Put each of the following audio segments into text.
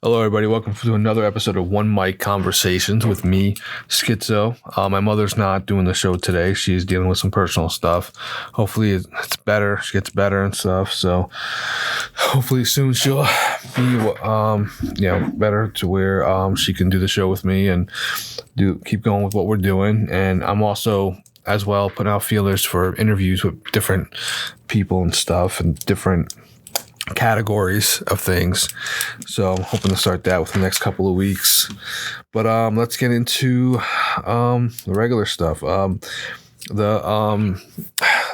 Hello, everybody. Welcome to another episode of One Mic Conversations with me, Skittzo. My mother's not doing the show today. She's dealing with some personal stuff. Hopefully it's better. She gets better and stuff. So hopefully soon she'll be, better to where she can do the show with me and keep going with what we're doing. And I'm also as well putting out feelers for interviews with different people and stuff and different categories of things. So I'm hoping to start that within the next couple of weeks. But let's get into the regular stuff. The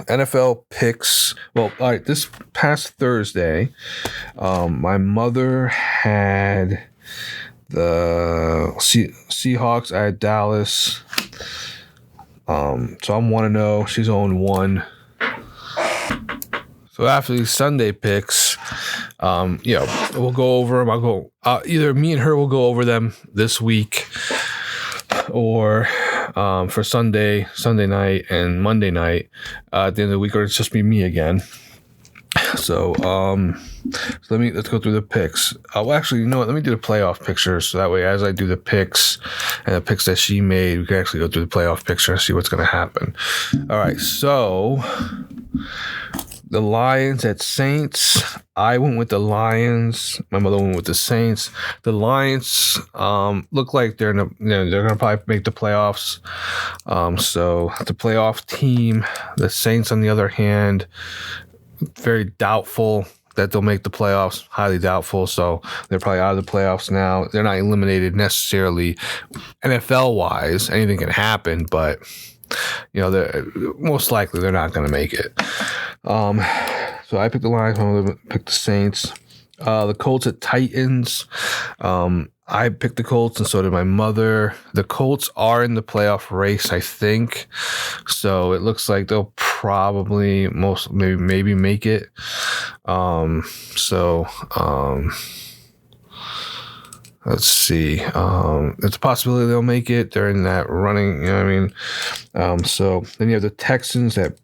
NFL picks. Well, all right, this past Thursday, my mother had the Seahawks. I had Dallas. So I'm 1-0. She's 0-1. So after these Sunday picks, we'll go over them. I'll go either me and her will go over them this week, or for Sunday night and Monday night at the end of the week, or it's just me again. So let's go through the picks. Well, actually, you know what? Let me do the playoff picture, so that way, as I do the picks and the picks that she made, we can actually go through the playoff picture and see what's going to happen. All right, so the Lions at Saints. I went with the Lions. My mother went with the Saints. The Lions look like they're going to probably make the playoffs. So the playoff team. The Saints, on the other hand, very doubtful that they'll make the playoffs. Highly doubtful. So they're probably out of the playoffs now. They're not eliminated necessarily NFL wise. Anything can happen, but they're most likely they're not going to make it. So I picked the Lions. My mother picked the Saints. The Colts at Titans. I picked the Colts, and so did my mother. The Colts are in the playoff race, I think. So it looks like they'll probably maybe make it. Let's see. It's a possibility they'll make it. They're in that running, you know what I mean? So then you have the Texans at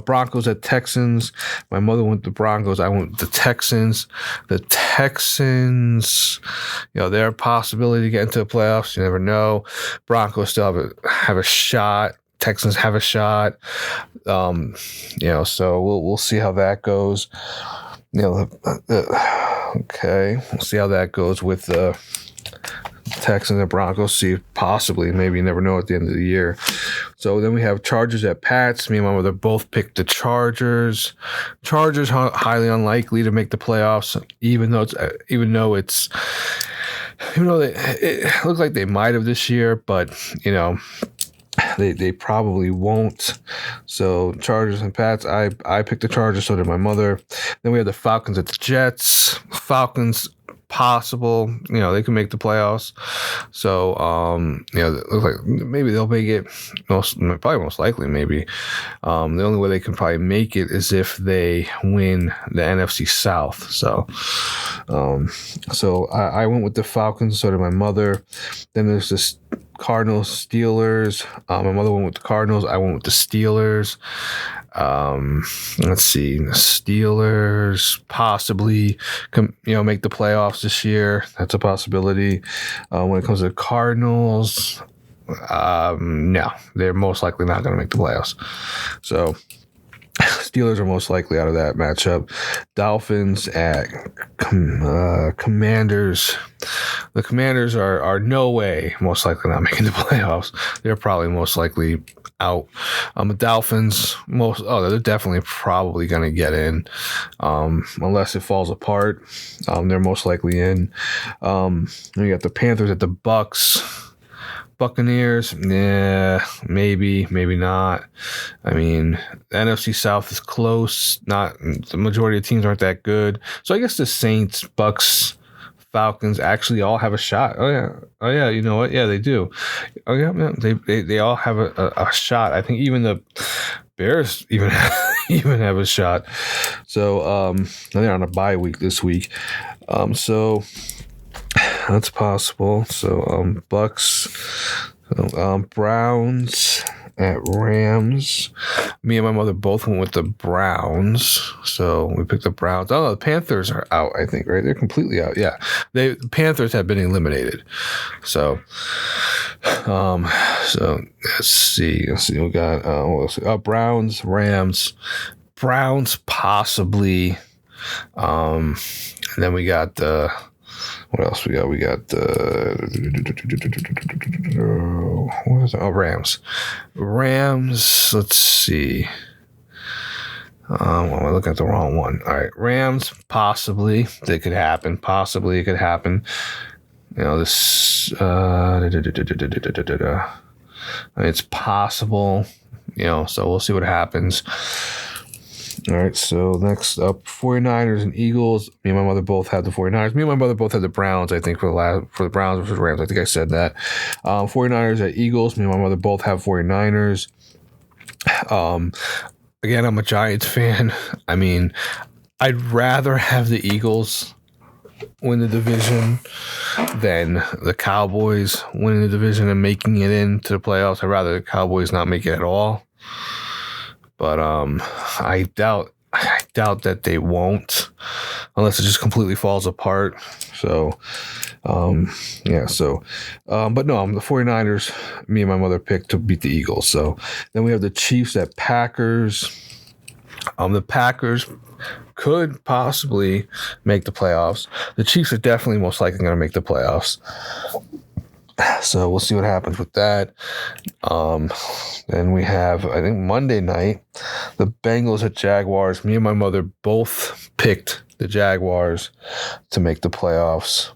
Broncos at Texans. My mother went the Broncos. I went the Texans. The Texans, they're a possibility to get into the playoffs. You never know. Broncos still have a shot. Texans have a shot. So we'll see how that goes. Okay, we'll see how that goes with the Texans and Broncos. See, possibly, maybe, you never know at the end of the year. So then we have Chargers at Pats. Me and my mother both picked the Chargers. Chargers highly unlikely to make the playoffs, even though it looks like they might have this year, but they probably won't. So Chargers and Pats, I picked the Chargers, so did my mother. Then we have the Falcons at the Jets. Falcons, possible, they can make the playoffs. So it looks like maybe they'll make it. Probably most likely, maybe. The only way they can probably make it is if they win the NFC South. So I went with the Falcons, so did my mother. Then there's this Cardinals, Steelers. My mother went with the Cardinals. I went with the Steelers. Let's see. The Steelers possibly make the playoffs this year. That's a possibility. When it comes to the Cardinals, no, they're most likely not going to make the playoffs. So Steelers are most likely out of that matchup. Dolphins at Commanders. The Commanders are no way most likely not making the playoffs. They're probably most likely out. The Dolphins, they're definitely probably going to get in, unless it falls apart. They're most likely in. You got the Panthers at the Bucks. Buccaneers, maybe not. I mean, the NFC South is close. Not the majority of teams aren't that good. So I guess the Saints, Bucks, Falcons actually all have a shot. Oh yeah. You know what? Yeah, they do. Oh yeah, man. They all have a shot. I think even the Bears even have a shot. So they're on a bye week this week. So that's possible. So Bucks, Browns at Rams. Me and my mother both went with the Browns. So we picked the Browns. Oh, the Panthers are out, I think, right? They're completely out. Yeah. The Panthers have been eliminated. So let's see. We got Browns, Rams, Browns possibly. And then we got what else we got? We got what is it? Oh, Rams. Rams. Let's see. Well, I'm looking at the wrong one. All right, Rams. Possibly it could happen. Possibly it could happen. You know this. It's possible. You know, so we'll see what happens. All right, so next up, 49ers and Eagles. Me and my mother both had the 49ers. Me and my mother both had the Browns, I think, for the Browns versus Rams. I think I said that. 49ers at Eagles. Me and my mother both have 49ers. Again, I'm a Giants fan. I mean, I'd rather have the Eagles win the division than the Cowboys winning the division and making it into the playoffs. I'd rather the Cowboys not make it at all. But I doubt that they won't, unless it just completely falls apart. So, yeah. So, but no, the 49ers, me and my mother picked to beat the Eagles. So then we have the Chiefs at Packers. The Packers could possibly make the playoffs. The Chiefs are definitely most likely going to make the playoffs. So we'll see what happens with that. Then we have, I think, Monday night, the Bengals at Jaguars. Me and my mother both picked the Jaguars to make the playoffs.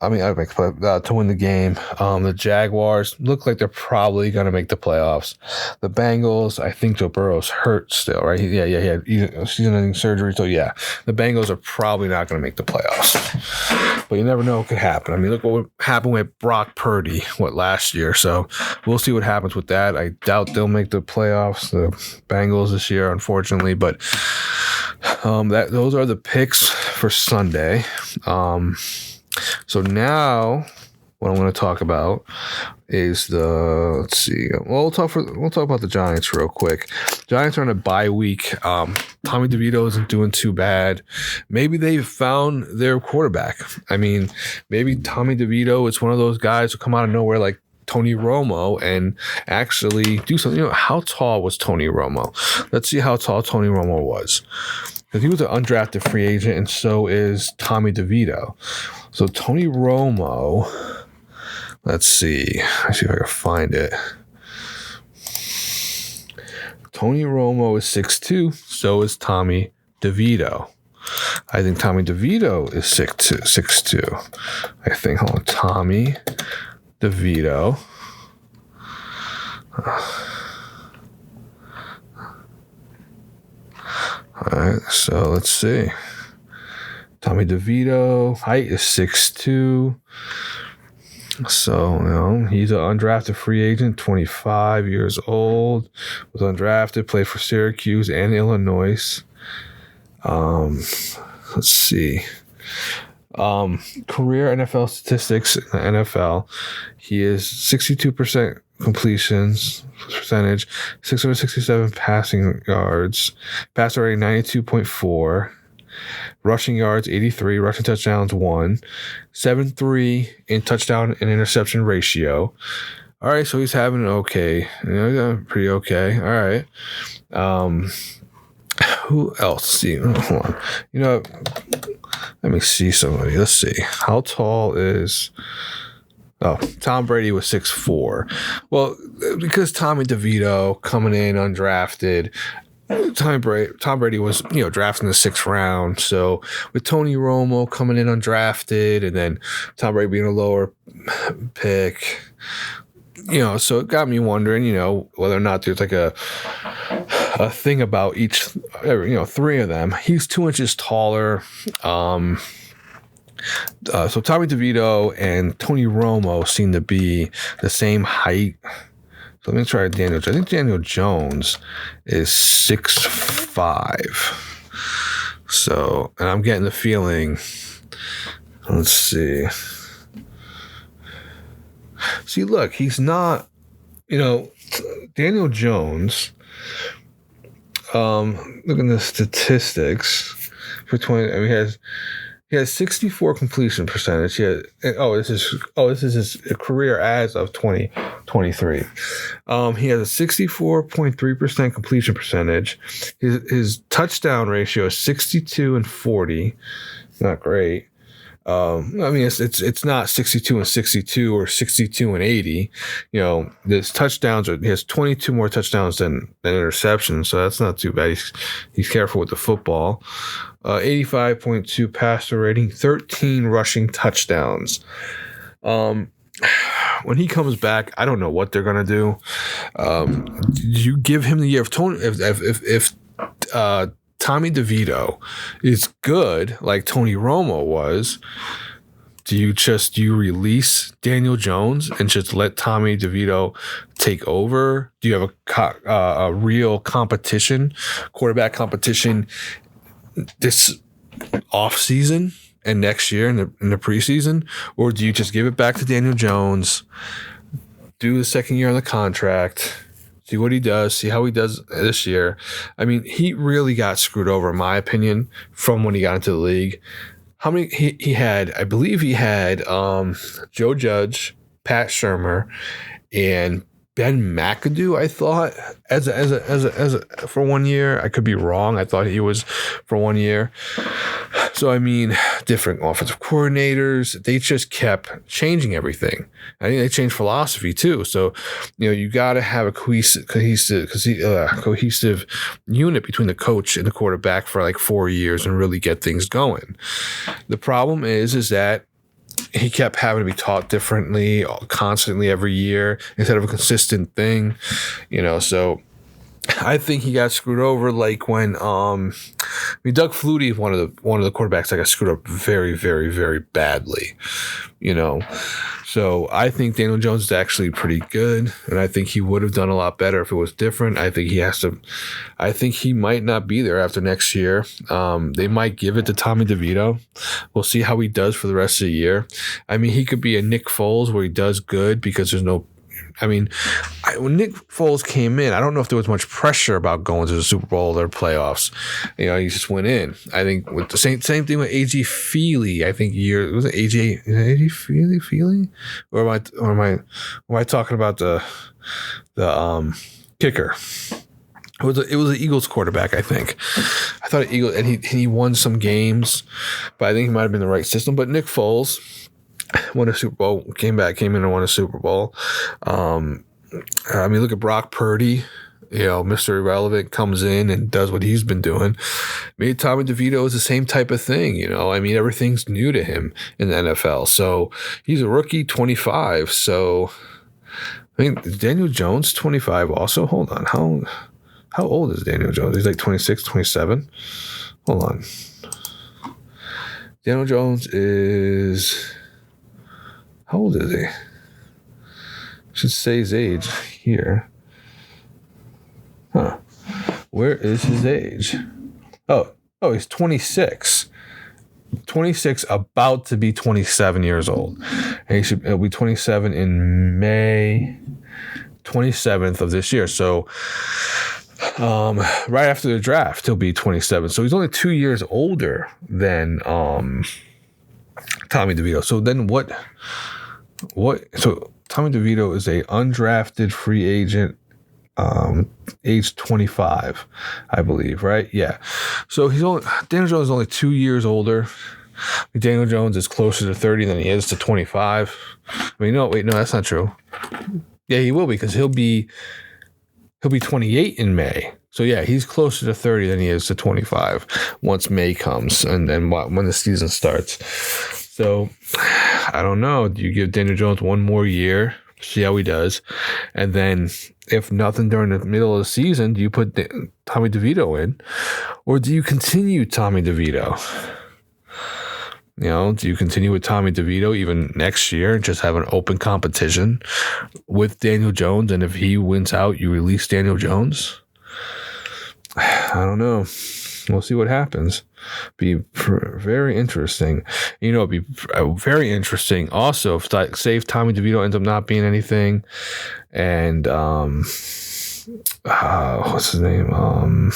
I mean, to win the game. The Jaguars look like they're probably going to make the playoffs. The Bengals, I think Joe Burrow's hurt still, right? Yeah, he had season-ending surgery. So, yeah, the Bengals are probably not going to make the playoffs. But you never know what could happen. I mean, look what happened with Brock Purdy, last year. So, we'll see what happens with that. I doubt they'll make the playoffs, the Bengals this year, unfortunately. But those are the picks for Sunday. So now what I'm going to talk about is let's see. Well, we'll talk about the Giants real quick. Giants are on a bye week. Tommy DeVito isn't doing too bad. Maybe they've found their quarterback. I mean, maybe Tommy DeVito is one of those guys who come out of nowhere like Tony Romo and actually do something. You know, how tall was Tony Romo? Let's see how tall Tony Romo was. Because he was an undrafted free agent, and so is Tommy DeVito. So Tony Romo, let's see if I can find it. Tony Romo is 6'2", so is Tommy DeVito. I think Tommy DeVito is 6'2". I think, hold on, Tommy DeVito. All right, so let's see. Tommy DeVito, height is 6'2". So, you know, he's an undrafted free agent, 25 years old, was undrafted, played for Syracuse and Illinois. Let's see. Career NFL statistics in the NFL. He is 62% completions percentage, 667 passing yards, passer rating 92.4, rushing yards 83, rushing touchdowns 1, 7.3 in touchdown and interception ratio. All right, so he's having okay, pretty okay. All right. Who else? See, hold on. Let me see somebody. Let's see. How tall is... Oh, Tom Brady was 6'4". Well, because Tommy DeVito coming in undrafted, Tom Brady was, drafted in the 6th round. So with Tony Romo coming in undrafted and then Tom Brady being a lower pick, so it got me wondering, whether or not there's like a thing about each, 3 of them. He's 2 inches taller. So Tommy DeVito and Tony Romo seem to be the same height. So let me try Daniel. I think Daniel Jones is 6'5". So, and I'm getting the feeling. Let's see. See, look, he's not. Daniel Jones, looking at the statistics for 20, I mean, he has 64 completion percentage. This is his career as of 2023. He has a 64.3% completion percentage. His touchdown ratio is 62-40. Not great. I mean, it's not 62-62 or 62-80. His touchdowns he has 22 more touchdowns than interceptions, so that's not too bad. He's careful with the football. 85.2 passer rating, 13 rushing touchdowns. When he comes back, I don't know what they're gonna do. You give him the year of Tony. If Tommy DeVito is good like Tony Romo was, do you release Daniel Jones and just let Tommy DeVito take over? Do you have a real quarterback competition this off season and next year in the preseason, or do you just give it back to Daniel Jones, do the second year on the contract, see what he does, see how he does this year? I mean, he really got screwed over, in my opinion, from when he got into the league. How many he had? I believe he had Joe Judge, Pat Shurmur, and Ben McAdoo, I thought, as a for 1 year. I could be wrong. I thought he was for 1 year. So, I mean, different offensive coordinators. They just kept changing everything. I think they changed philosophy too. So, you got to have a cohesive unit between the coach and the quarterback for like 4 years and really get things going. The problem is that he kept having to be taught differently constantly every year instead of a consistent thing, so I think he got screwed over like when Doug Flutie is one of the quarterbacks that got screwed up very, very, very badly, So I think Daniel Jones is actually pretty good, and I think he would have done a lot better if it was different. I think he might not be there after next year. They might give it to Tommy DeVito. We'll see how he does for the rest of the year. I mean, he could be a Nick Foles where he does good because there's no. I mean, when Nick Foles came in, I don't know if there was much pressure about going to the Super Bowl or playoffs. He just went in. I think with the same thing with A.J. Feely. I think was it A.J. Feely? Or am I talking about the kicker? It was the Eagles quarterback, I think. I thought Eagles, and he won some games, but I think he might have been the right system. But Nick Foles won a Super Bowl, came in and won a Super Bowl. I mean, look at Brock Purdy. Mr. Irrelevant comes in and does what he's been doing. Maybe Tommy DeVito is the same type of thing. I mean, everything's new to him in the NFL. So he's a rookie, 25. So I think Daniel Jones, 25 also. Hold on. How old is Daniel Jones? He's like 26, 27. Hold on. Daniel Jones is... How old is he? Should say his age here. Huh. Where is his age? Oh, he's 26. 26, about to be 27 years old. And he'll be 27 in May 27th of this year. So right after the draft, he'll be 27. So he's only 2 years older than Tommy DeVito. So then what? So Tommy DeVito is a undrafted free agent, age 25, I believe, right? Yeah. So Daniel Jones is only 2 years older. Daniel Jones is closer to 30 than he is to 25. I mean, no, that's not true. Yeah, he will be, because he'll be 28 in May. So yeah, he's closer to 30 than he is to 25 once May comes and then when the season starts. So I don't know. Do you give Daniel Jones one more year, see how he does, and then if nothing during the middle of the season, do you put Tommy DeVito in, or do you continue Tommy DeVito? Do you continue with Tommy DeVito even next year and just have an open competition with Daniel Jones, and if he wins out, you release Daniel Jones? I don't know. We'll see what happens. Be very interesting. It'd be very interesting also if Tommy DeVito ends up not being anything, and what's his name?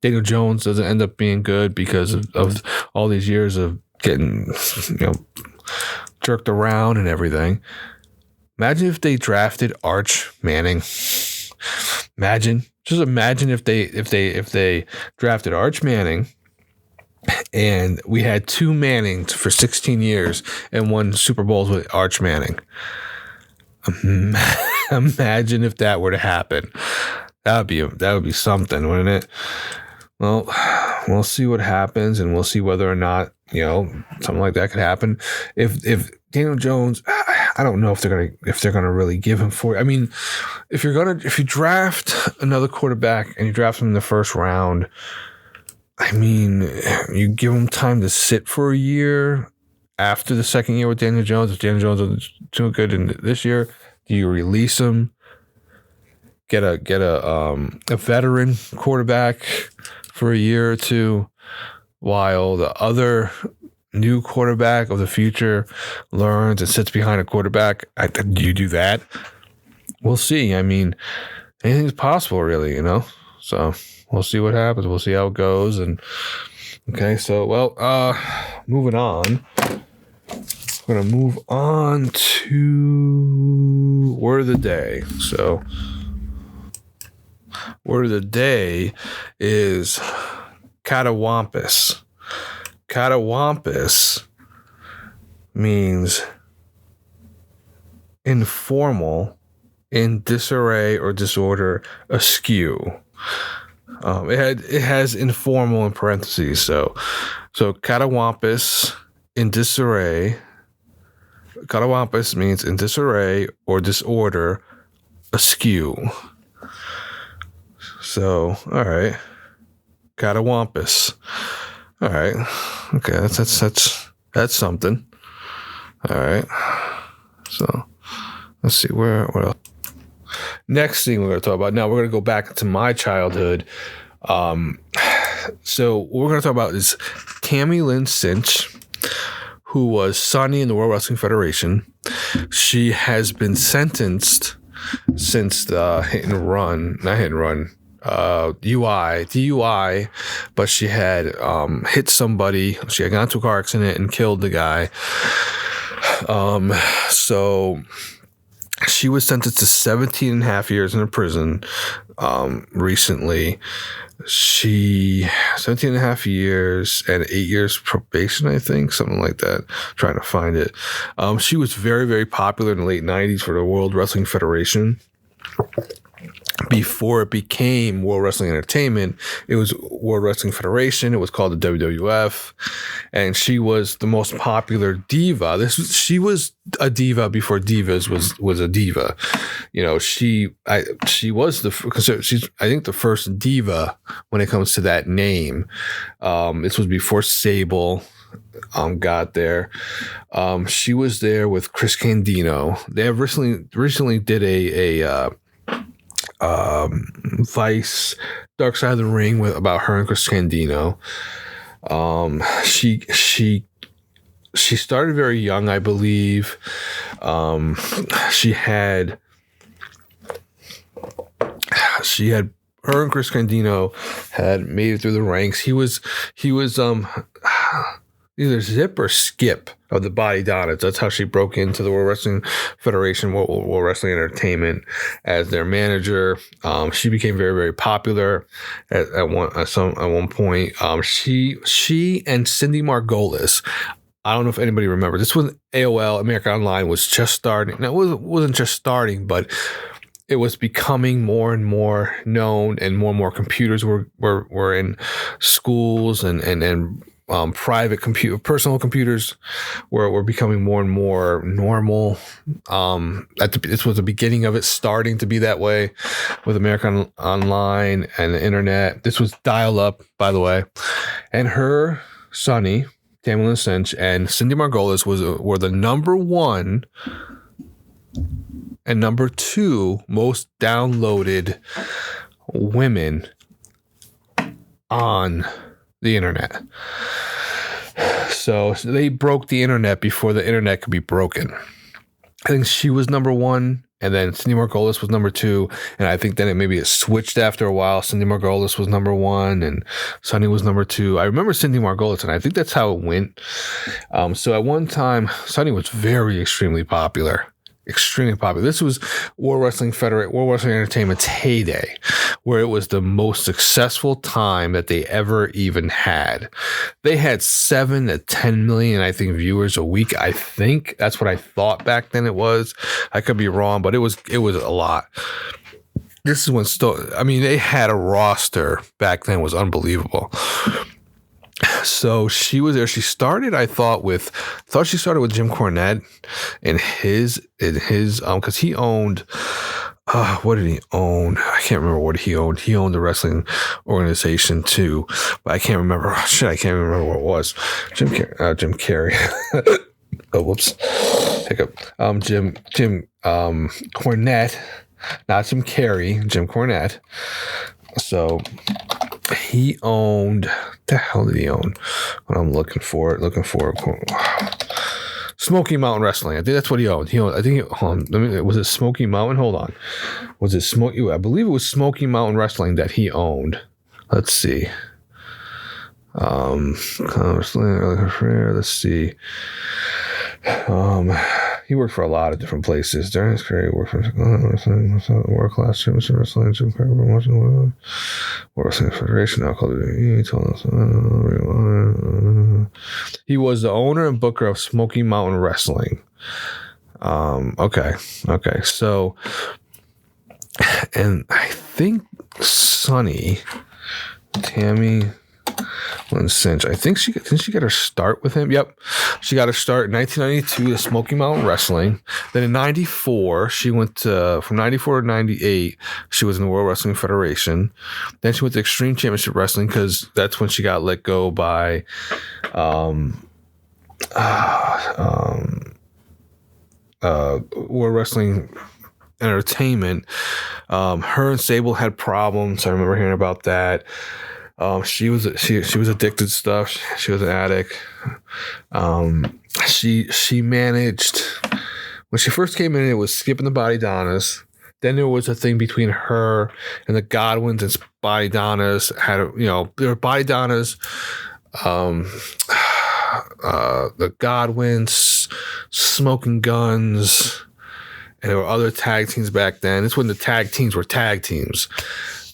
Daniel Jones doesn't end up being good because of all these years of getting, jerked around and everything. Imagine if they drafted Arch Manning. Just imagine if they drafted Arch Manning, and we had two Mannings for 16 years and won Super Bowls with Arch Manning. Imagine if that were to happen. That would be something, wouldn't it? Well, we'll see what happens, and we'll see whether or not something like that could happen. If Daniel Jones, I don't know if they're gonna really give him I mean, if you draft another quarterback and you draft him in the first round, I mean, you give him time to sit for a year after the second year with Daniel Jones. If Daniel Jones is too good in this year, do you release him? Get a veteran quarterback for a year or two while the other new quarterback of the future learns and sits behind a quarterback. Do you do that? We'll see. I mean, anything's possible, really, So we'll see what happens. We'll see how it goes. And okay, so moving on. We're gonna move on to word of the day. So word of the day is catawampus. Catawampus means informal, in disarray or disorder, askew. It has informal in parentheses. So catawampus in disarray. Catawampus means in disarray or disorder, askew. So, all right, catawampus. All right, okay, that's something. All right, so let's see what else. Next thing we're going to talk about. Now we're going to go back to my childhood. So what we're going to talk about is Tammy Lynn Cinch, who was Sunny in the World Wrestling Federation. She has been sentenced since the DUI, but she had hit somebody. She had gone into a car accident and killed the guy. So she was sentenced to 17 and a half years in a prison recently. 17 and a half years and 8 years probation, I think, something like that. Trying to find it. She was very, very popular in the late 90s for the World Wrestling Federation. Before it became World Wrestling Entertainment, it was World Wrestling Federation. It was called the WWF, and she was the most popular diva. She was a diva before divas was a diva. She was she's I think the first diva when it comes to that name. This was before Sable got there. She was there with Chris Candido. They have recently did a Vice Dark Side of the Ring about her and Chris Candido. She started very young, I believe. She had her and Chris Candido had made it through the ranks. He was either Zip or Skip of the Body Donuts. That's how she broke into the World Wrestling Federation, World Wrestling Entertainment, as their manager. She became very, very popular at one point. She and Cindy Margolis. I don't know if anybody remembers. This was AOL, America Online, was just starting. Now, it wasn't just starting, but it was becoming more and more known, and more computers were in schools and private personal computers were becoming more and more normal. This was the beginning of it starting to be that way with America Online and the internet. This was dial-up, by the way. And her, Sunny, Tammy Lynn Cinch, and Cindy Margolis were the number one and number two most downloaded women on the internet. So they broke the internet before the internet could be broken. I think she was number one And then Cindy Margolis was number 2. And I think then it switched after a while. Cindy Margolis was number 1 and Sunny was number 2. I remember Cindy Margolis, and I think that's how it went. So at one time, Sunny was extremely popular. Extremely popular. This was World Wrestling Entertainment's heyday, where it was the most successful time that they ever even had. They had 7 to 10 million, I think, viewers a week. I think that's what I thought back then it was. I could be wrong, but it was a lot. This is when they had a roster back then, was unbelievable. So she was there. She started, I thought she started with Jim Cornette in his because he owned, what did he own? I can't remember what he owned. He owned the wrestling organization too, but I can't remember. I can't remember what it was. Jim Carrey. Oh, whoops. Hiccup. Jim Cornette, not Jim Carrey, Jim Cornette. So he owned, what the hell did he own? When I'm looking for it. Smoky Mountain Wrestling. I think that's what he owned. Was it Smoky Mountain? Hold on. Was it Smoky? I believe it was Smoky Mountain Wrestling that he owned. Let's see. Let's see. He worked for a lot of different places. During his career, he worked for World Class Championship Wrestling, World Wrestling Federation, now called He was the owner and booker of Smoky Mountain Wrestling. Okay. So, and I think Sunny, Tammy Lynn Cinch, I think she got her start with him. Yep. She got her start in 1992 to Smoky Mountain Wrestling. Then in 94, she went from 94 to 98, she was in the World Wrestling Federation. Then she went to Extreme Championship Wrestling because that's when she got let go by World Wrestling Entertainment. Her and Sable had problems. I remember hearing about that. She was addicted to stuff. She was an addict. She managed, when she first came in, it was skipping the Body Donnas. Then there was a thing between her and the Godwins, and Body Donnas there were Body Donnas, the Godwins, Smoking Guns, and there were other tag teams back then. It's when the tag teams were tag teams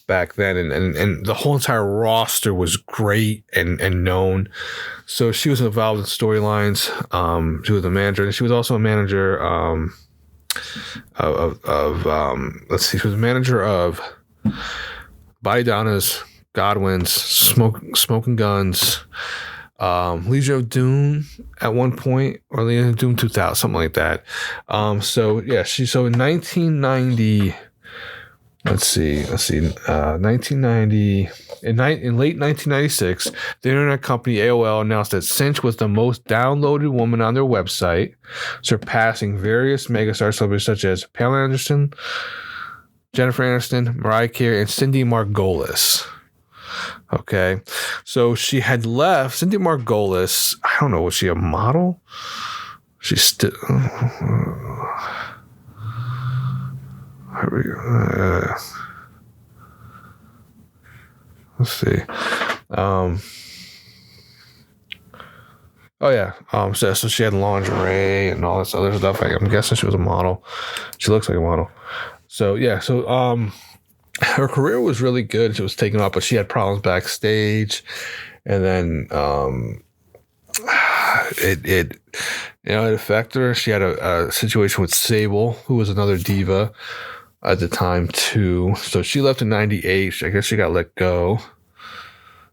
back then, and the whole entire roster was great and known. So she was involved in storylines. She was a manager, and she was also a manager she was a manager of Body Donnas, Godwins, Smoking Guns, Legion of Doom at one point, or Legion of Doom 2000, something like that. So in 1990. Let's see. 1990. In late 1996, the internet company AOL announced that Cinch was the most downloaded woman on their website, surpassing various megastar celebrities such as Pamela Anderson, Jennifer Aniston, Mariah Carey, and Cindy Margolis. Okay, so she had left. Cindy Margolis, I don't know, was she a model? She's still. Let's see. So she had lingerie and all this other stuff. I'm guessing she was a model. She looks like a model. So her career was really good. She was taken off, but she had problems backstage, and then it affected her. She had a situation with Sable, who was another diva at the time too. So she left in 98. I guess she got let go.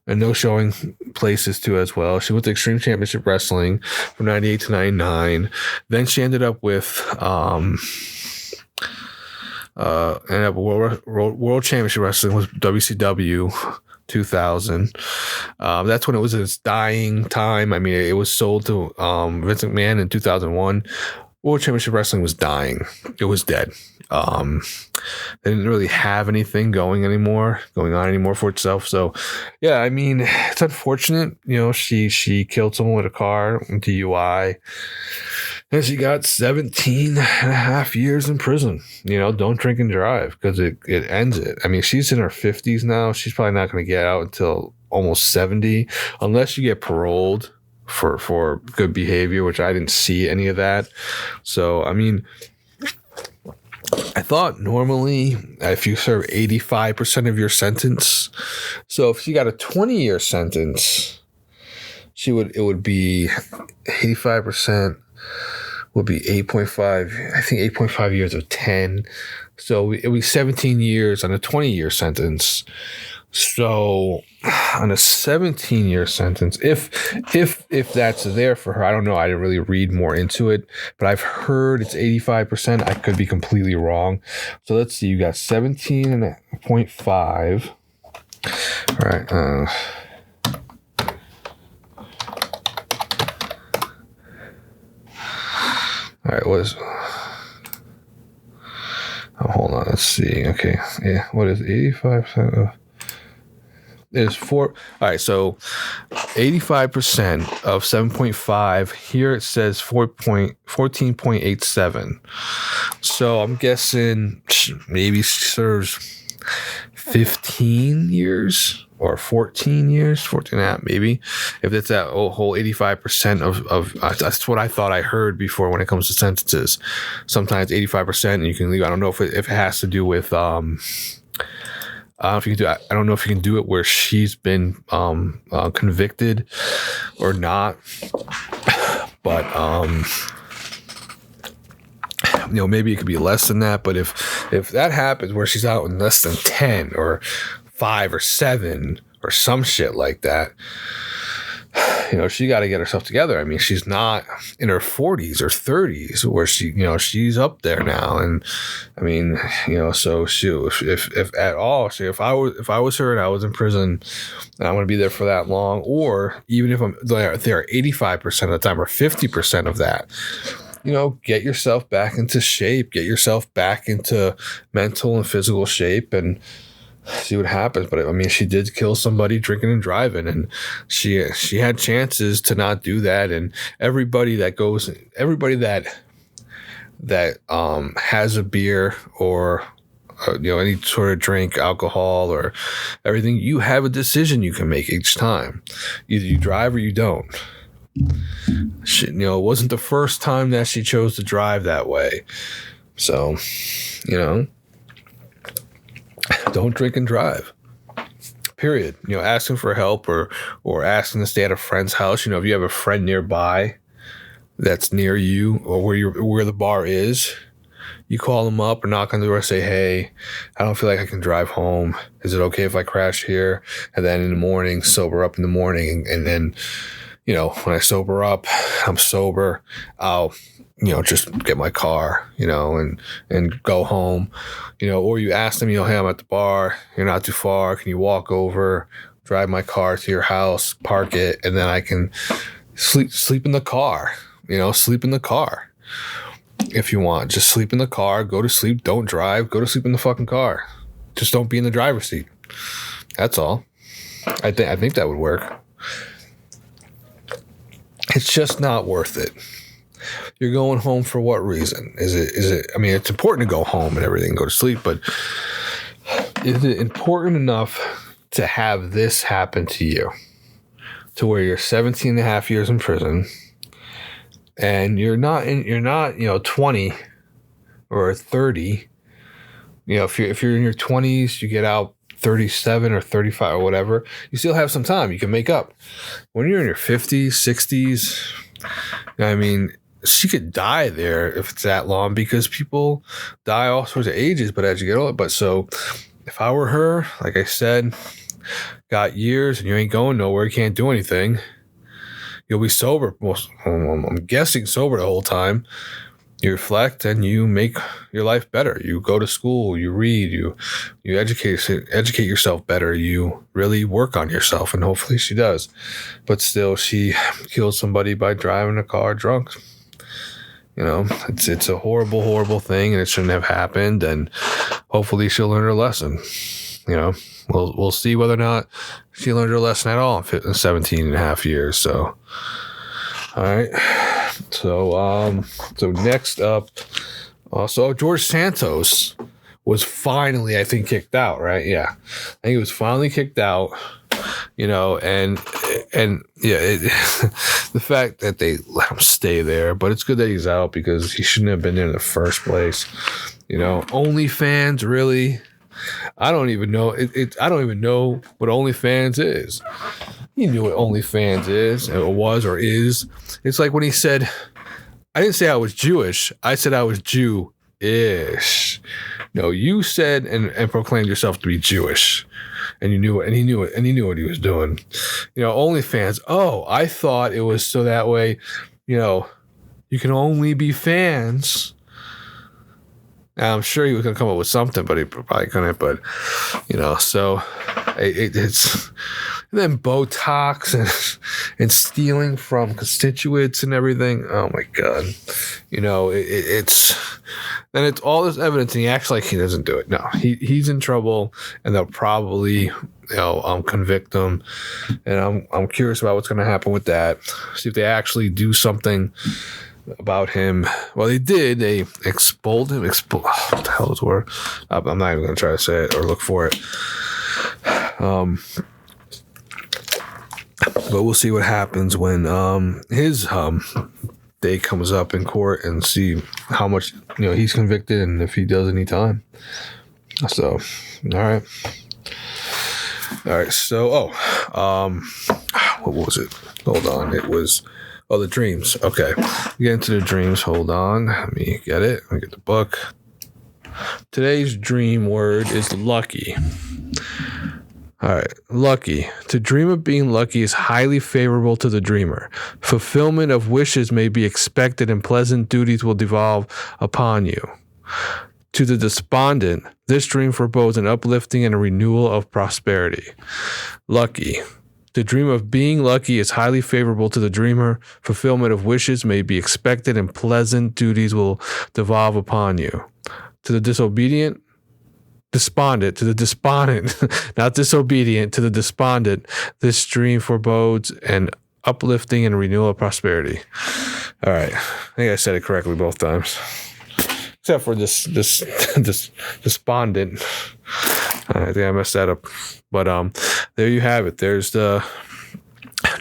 And no showing places too as well. She went to Extreme Championship Wrestling from 98 to 99. Then she ended up with World Championship Wrestling with WCW 2000. That's when it was its dying time. I mean, it was sold to Vince McMahon in 2001. World Championship Wrestling was dying. It was dead. They didn't really have anything going on anymore for itself. So, yeah, I mean, it's unfortunate. She killed someone with a car, DUI, And she got 17 and a half years in prison. Don't drink and drive, because it ends it. I mean, she's in her 50s now. She's probably not going to get out until almost 70, unless you get paroled for good behavior, which I didn't see any of that. So, I mean, I thought normally if you serve 85% of your sentence, so if she got a 20-year sentence, it would be 85%. Would be 8.5, I think 8.5 years of 10. So it would be 17 years on a 20-year sentence. So on a 17-year sentence, if that's there for her, I don't know. I didn't really read more into it, but I've heard it's 85%. I could be completely wrong. So let's see. You got 17.5. All right. All right, hold on, let's see. Okay, yeah, what is 85% of? Is 4. All right, so 85% of 7.5. Here it says 14.87. So I'm guessing maybe she serves 15 years or 14 years, 14 and a half, maybe. If it's that whole 85% of that's what I thought I heard before when it comes to sentences. Sometimes 85% and you can leave. I don't know if it has to do with, I don't know if you can do it where she's been convicted or not. But, maybe it could be less than that. But if that happens where she's out in less than 10 or 5 or 7 or some shit like that, she got to get herself together. I mean, she's not in her 40s or 30s where she's up there now. And I mean, so if at all, if I was her and I was in prison and I'm going to be there for that long, or even if I'm there 85% of the time or 50% of that, get yourself back into shape, get yourself back into mental and physical shape, and see what happens. But I mean, she did kill somebody drinking and driving, and she had chances to not do that. And everybody that has a beer or any sort of drink, alcohol or everything, you have a decision you can make each time. Either you drive or you don't. It wasn't the first time that she chose to drive that way. So, don't drink and drive. Period. Asking for help or asking to stay at a friend's house. If you have a friend nearby that's near you or where the bar is, you call them up or knock on the door and say, "Hey, I don't feel like I can drive home. Is it okay if I crash here?" And then in the morning, sober up in the morning, and then, when I sober up, I'm sober, I'll just get my car, and go home, or you ask them, "Hey, I'm at the bar. You're not too far. Can you walk over, drive my car to your house, park it, and then I can sleep in the car, sleep in the car. If you want, just sleep in the car, go to sleep, don't drive, go to sleep in the fucking car. Just don't be in the driver's seat." That's all. I think that would work. It's just not worth it. You're going home for what reason? Is it, I mean, it's important to go home and everything, go to sleep, but is it important enough to have this happen to you? To where you're 17 and a half years in prison and you're not 20 or 30. If you're in your 20s, you get out 37 or 35 or whatever, you still have some time. You can make up. When you're in your 50s, 60s, I mean, she could die there if it's that long, because people die all sorts of ages, but as you get older. But so if I were her, like I said, got years and you ain't going nowhere, you can't do anything, you'll be sober. I'm guessing sober the whole time. You reflect and you make your life better. You go to school, you read, you educate yourself better. You really work on yourself, and hopefully she does. But still, she killed somebody by driving a car drunk. It's a horrible, horrible thing, and it shouldn't have happened. And hopefully she'll learn her lesson. We'll see whether or not she learned her lesson at all in 17 and a half years. So, all right. So next up, so George Santos was finally, I think, kicked out, right? Yeah, I think he was finally kicked out. And yeah, the fact that they let him stay there, but it's good that he's out because he shouldn't have been there in the first place. OnlyFans, really? I don't even know. I don't even know what OnlyFans is. He knew what OnlyFans is, or was, or is. It's like when he said, I didn't say I was Jewish. I said I was Jew-ish. No, you said and proclaimed yourself to be Jewish. And you knew it, and he knew it, and he knew what he was doing. OnlyFans. Oh, I thought it was so that way, you can only be fans. Now, I'm sure he was going to come up with something, but he probably couldn't. But, so it's... And then Botox and stealing from constituents and everything. Oh, my God. It's all this evidence, and he acts like he doesn't do it. No, he's in trouble, and they'll probably, convict him. And I'm curious about what's going to happen with that. See if they actually do something about him. Well, they did. They expelled him. What the hell is the word? I'm not even going to try to say it or look for it. But we'll see what happens when his day comes up in court and see how much he's convicted and if he does any time. So, all right. So, what was it? Hold on. It was the dreams. Okay, get into the dreams. Hold on. Let me get it. Let me get the book. Today's dream word is lucky. All right, lucky. To dream of being lucky is highly favorable to the dreamer. Fulfillment of wishes may be expected and pleasant duties will devolve upon you. To the despondent, this dream forebodes an uplifting and a renewal of prosperity. Lucky. To dream of being lucky is highly favorable to the dreamer. Fulfillment of wishes may be expected and pleasant duties will devolve upon you. To the despondent, not disobedient, to the despondent, this dream forebodes an uplifting and renewal of prosperity. All right. I think I said it correctly both times. Except for this despondent. I think I messed that up. But there you have it. There's the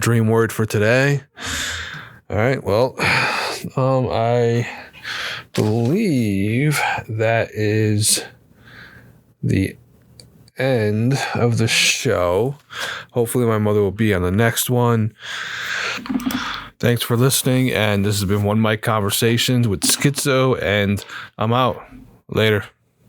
dream word for today. All right. Well, I believe that is the end of the show. Hopefully my mother will be on the next one. Thanks for listening, and this has been One Mic Conversations with Skittzo, and I'm out. Later.